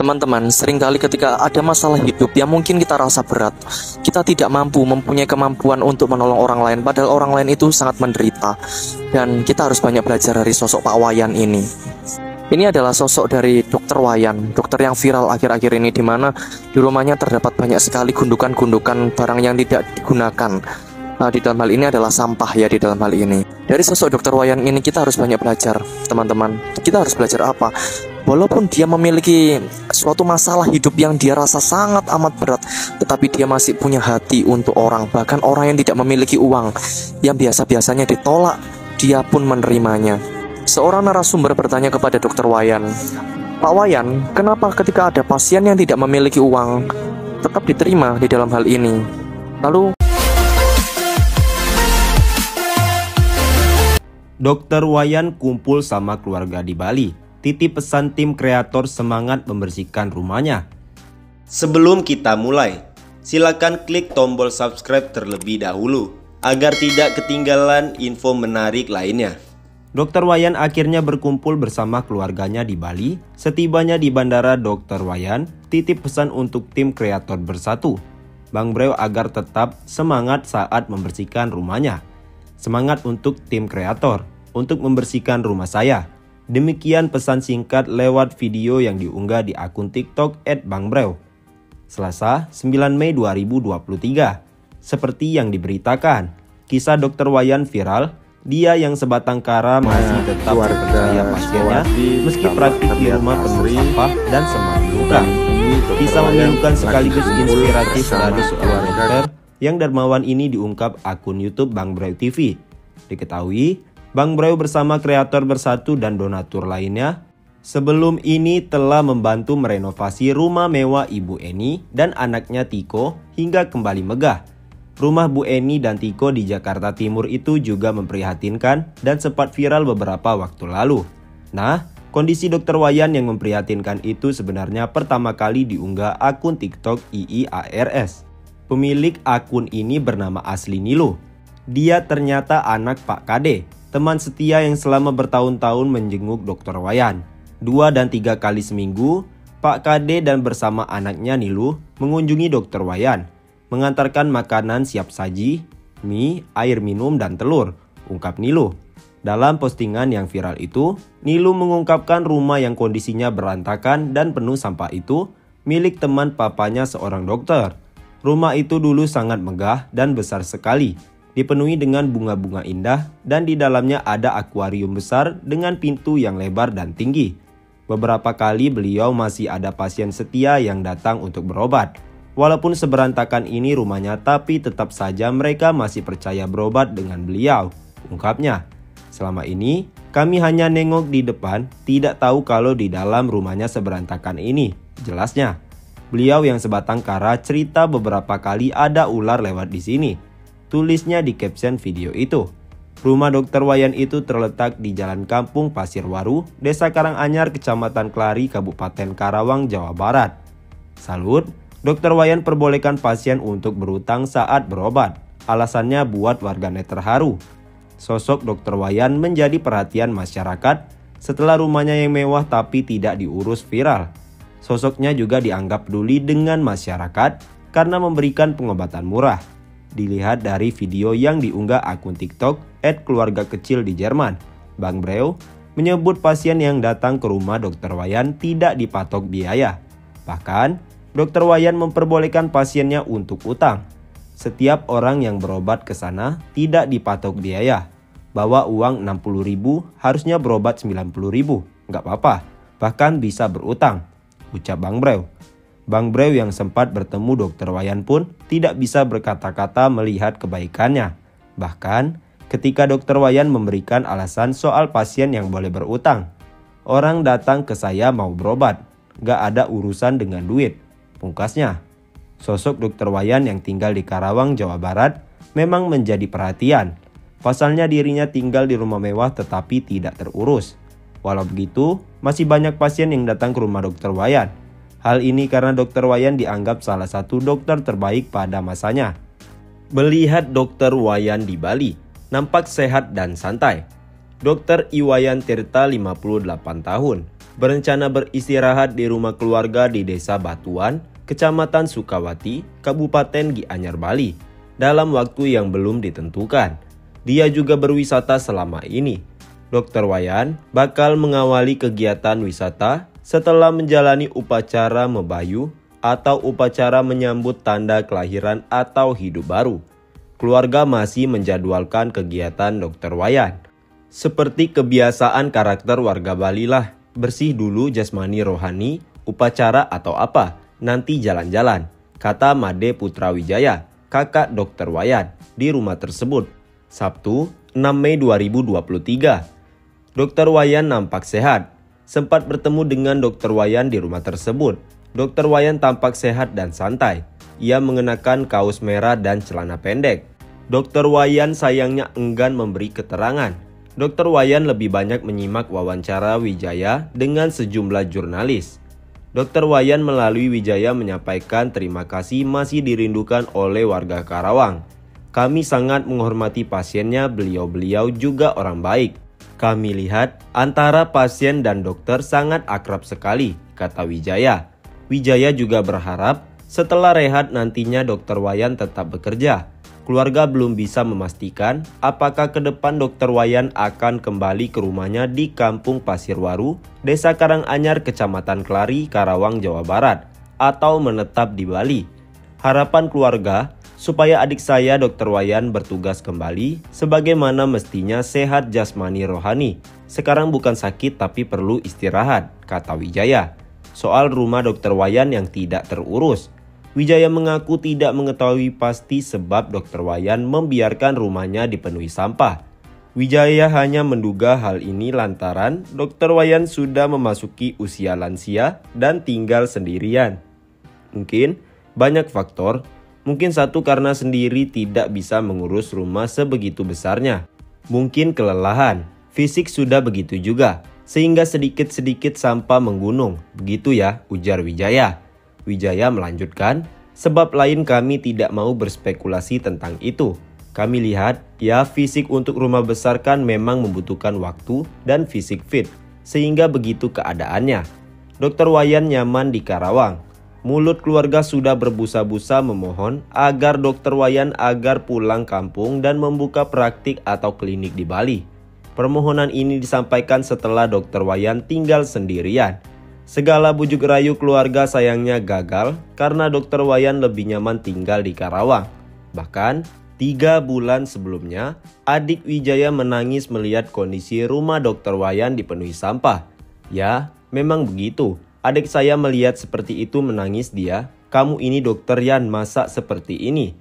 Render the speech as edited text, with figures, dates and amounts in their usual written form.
Teman-teman, seringkali ketika ada masalah hidup yang mungkin kita rasa berat, kita tidak mampu mempunyai kemampuan untuk menolong orang lain, padahal orang lain itu sangat menderita. Dan kita harus banyak belajar dari sosok Pak Wayan ini. Ini adalah sosok dari Dokter Wayan, dokter yang viral akhir-akhir ini, di mana di rumahnya terdapat banyak sekali gundukan-gundukan barang yang tidak digunakan. Di dalam hal ini adalah sampah ya, di dalam hal ini. Dari sosok Dokter Wayan ini kita harus banyak belajar, teman-teman. Kita harus belajar apa? Walaupun dia memiliki suatu masalah hidup yang dia rasa sangat amat berat, tetapi dia masih punya hati untuk orang. Bahkan orang yang tidak memiliki uang, yang biasa-biasanya ditolak, dia pun menerimanya. Seorang narasumber bertanya kepada Dokter Wayan, "Pak Wayan, kenapa ketika ada pasien yang tidak memiliki uang, tetap diterima di dalam hal ini?" Lalu Dokter Wayan kumpul sama keluarga di Bali. Titip pesan tim kreator semangat membersihkan rumahnya. Sebelum kita mulai, silakan klik tombol subscribe terlebih dahulu agar tidak ketinggalan info menarik lainnya. Dokter Wayan akhirnya berkumpul bersama keluarganya di Bali. Setibanya di bandara, Dokter Wayan titip pesan untuk tim kreator bersatu, Bang Breu, agar tetap semangat saat membersihkan rumahnya. Semangat untuk tim kreator untuk membersihkan rumah saya. Demikian pesan singkat lewat video yang diunggah di akun TikTok @bangbreu. Selasa 9 Mei 2023. Seperti yang diberitakan, kisah Dokter Wayan viral. Dia yang sebatang kara masih tetap percaya pasiennya meski praktik di rumah penuh sampah dan semakin. Kisah memilukan sekaligus inspiratif dari seorang dokter yang dermawan ini diungkap akun YouTube Bang Breu TV. Diketahui, Bang Breu bersama kreator bersatu dan donatur lainnya sebelum ini telah membantu merenovasi rumah mewah Ibu Eni dan anaknya Tiko hingga kembali megah. Rumah Bu Eni dan Tiko di Jakarta Timur itu juga memprihatinkan dan sempat viral beberapa waktu lalu. Nah, kondisi Dokter Wayan yang memprihatinkan itu sebenarnya pertama kali diunggah akun TikTok IIARS. Pemilik akun ini bernama asli Nilu. Dia ternyata anak Pak Kade, teman setia yang selama bertahun-tahun menjenguk Dokter Wayan. 2 dan 3 kali seminggu, Pak Kade dan bersama anaknya Nilu mengunjungi Dokter Wayan, mengantarkan makanan siap saji, mie, air minum, dan telur, ungkap Nilu. Dalam postingan yang viral itu, Nilu mengungkapkan rumah yang kondisinya berantakan dan penuh sampah itu milik teman papanya seorang dokter. Rumah itu dulu sangat megah dan besar sekali, dipenuhi dengan bunga-bunga indah, dan di dalamnya ada akuarium besar dengan pintu yang lebar dan tinggi. Beberapa kali beliau masih ada pasien setia yang datang untuk berobat. Walaupun seberantakan ini rumahnya, tapi tetap saja mereka masih percaya berobat dengan beliau, ungkapnya. Selama ini, kami hanya nengok di depan, tidak tahu kalau di dalam rumahnya seberantakan ini, jelasnya. Beliau yang sebatang kara cerita beberapa kali ada ular lewat di sini, tulisnya di caption video itu. Rumah Dokter Wayan itu terletak di Jalan Kampung Pasir Waru, Desa Karanganyar, Kecamatan Klari, Kabupaten Karawang, Jawa Barat. Salut, Dokter Wayan perbolehkan pasien untuk berutang saat berobat. Alasannya buat warganet terharu. Sosok Dokter Wayan menjadi perhatian masyarakat setelah rumahnya yang mewah tapi tidak diurus viral. Sosoknya juga dianggap peduli dengan masyarakat karena memberikan pengobatan murah. Dilihat dari video yang diunggah akun TikTok @keluarga kecil di Jerman, Bang Breu menyebut pasien yang datang ke rumah Dokter Wayan tidak dipatok biaya. Bahkan, Dokter Wayan memperbolehkan pasiennya untuk utang. Setiap orang yang berobat ke sana tidak dipatok biaya. Bawa uang 60.000, harusnya berobat 90.000, nggak apa-apa, bahkan bisa berutang, ucap Bang Breu. Bang Breu yang sempat bertemu Dokter Wayan pun tidak bisa berkata-kata melihat kebaikannya. Bahkan ketika Dokter Wayan memberikan alasan soal pasien yang boleh berutang. "Orang datang ke saya mau berobat, gak ada urusan dengan duit," pungkasnya. Sosok Dokter Wayan yang tinggal di Karawang, Jawa Barat memang menjadi perhatian. Pasalnya dirinya tinggal di rumah mewah tetapi tidak terurus. Walau begitu, masih banyak pasien yang datang ke rumah Dokter Wayan. Hal ini karena Dokter Wayan dianggap salah satu dokter terbaik pada masanya. Melihat Dokter Wayan di Bali, nampak sehat dan santai. Dr. Iwayan Tirta 58 tahun, berencana beristirahat di rumah keluarga di Desa Batuan, Kecamatan Sukawati, Kabupaten Gianyar, Bali, dalam waktu yang belum ditentukan. Dia juga berwisata selama ini. Dr. Wayan bakal mengawali kegiatan wisata setelah menjalani upacara mebayu atau upacara menyambut tanda kelahiran atau hidup baru. Keluarga masih menjadwalkan kegiatan Dr. Wayan. Seperti kebiasaan karakter warga Bali lah, bersih dulu jasmani rohani, upacara atau apa, nanti jalan-jalan, kata Made Putra Wijaya, kakak Dr. Wayan, di rumah tersebut, Sabtu 6 Mei 2023. Dr. Wayan nampak sehat. Sempat bertemu dengan Dr. Wayan di rumah tersebut. Dr. Wayan tampak sehat dan santai. Ia mengenakan kaos merah dan celana pendek. Dr. Wayan sayangnya enggan memberi keterangan. Dr. Wayan lebih banyak menyimak wawancara Wijaya dengan sejumlah jurnalis. Dr. Wayan melalui Wijaya menyampaikan terima kasih masih dirindukan oleh warga Karawang. Kami sangat menghormati pasiennya, beliau-beliau juga orang baik. Kami lihat antara pasien dan dokter sangat akrab sekali, kata Wijaya. Wijaya juga berharap setelah rehat nantinya Dr. Wayan tetap bekerja. Keluarga belum bisa memastikan apakah ke depan Dr. Wayan akan kembali ke rumahnya di Kampung Pasirwaru, Desa Karanganyar, Kecamatan Kelari, Karawang, Jawa Barat, atau menetap di Bali. Harapan keluarga supaya adik saya Dr. Wayan bertugas kembali sebagaimana mestinya sehat jasmani rohani. Sekarang bukan sakit tapi perlu istirahat, kata Wijaya. Soal rumah Dr. Wayan yang tidak terurus, Wijaya mengaku tidak mengetahui pasti sebab Dr. Wayan membiarkan rumahnya dipenuhi sampah. Wijaya hanya menduga hal ini lantaran Dr. Wayan sudah memasuki usia lansia dan tinggal sendirian. Mungkin banyak faktor, mungkin satu karena sendiri tidak bisa mengurus rumah sebegitu besarnya. Mungkin kelelahan, fisik sudah begitu juga, sehingga sedikit-sedikit sampah menggunung. Begitu ya, ujar Wijaya. Wijaya melanjutkan, sebab lain kami tidak mau berspekulasi tentang itu. Kami lihat, ya fisik untuk rumah besar kan memang membutuhkan waktu dan fisik fit, sehingga begitu keadaannya. Dr. Wayan nyaman di Karawang. Mulut keluarga sudah berbusa-busa memohon agar Dr. Wayan agar pulang kampung dan membuka praktik atau klinik di Bali. Permohonan ini disampaikan setelah Dr. Wayan tinggal sendirian. Segala bujuk rayu keluarga sayangnya gagal karena Dr. Wayan lebih nyaman tinggal di Karawang. Bahkan 3 bulan sebelumnya, adik Wijaya menangis melihat kondisi rumah Dr. Wayan dipenuhi sampah. Ya, memang begitu. Adik saya melihat seperti itu menangis dia. Kamu ini dokter Yan, masa seperti ini?